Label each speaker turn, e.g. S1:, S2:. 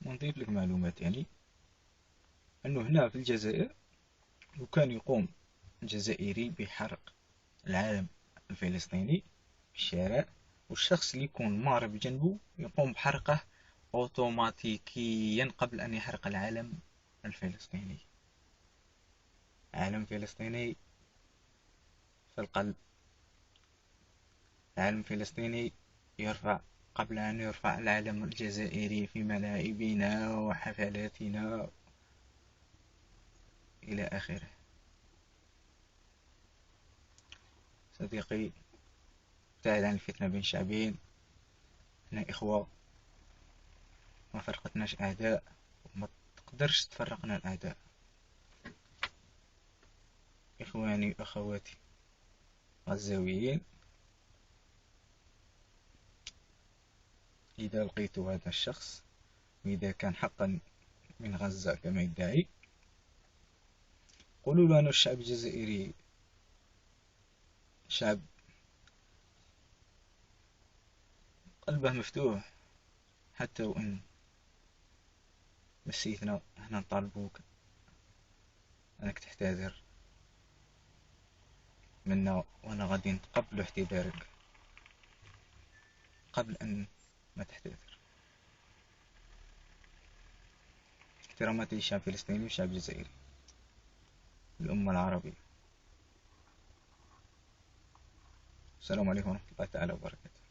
S1: ونضيف لك معلومات يعني أنه هنا في الجزائر لو كان يقوم جزائري بحرق العالم الفلسطيني في الشارع، والشخص اللي يكون مار بجنبه يقوم بحرقه أوتوماتيكيا قبل أن يحرق العالم الفلسطيني. عالم فلسطيني في القلب، العالم الفلسطيني يرفع قبل أن يرفع العلم الجزائري في ملاعبنا وحفلاتنا إلى آخره. صديقي، ابتعد عن الفتنة بين شعبين. احنا إخوة، ما فرقتناش أعداء، وما تقدرش تفرقنا الأعداء. إخواني وأخواتي غزاويين، إذا لقيت هذا الشخص وإذا كان حقا من غزة كما يدعي، قولوا له أن الشعب الجزائري شعب قلبه مفتوح. حتى وإن مسيتنا، احنا نطالبوك أنك تحتذر منا، وأنا غادي نتقبلو احتذارك قبل أن ما تحتذر. احتراماتي للشعب الفلسطيني والشعب الجزائري، الأمة العربية. السلام عليكم ورحمة الله تعالى وبركاته.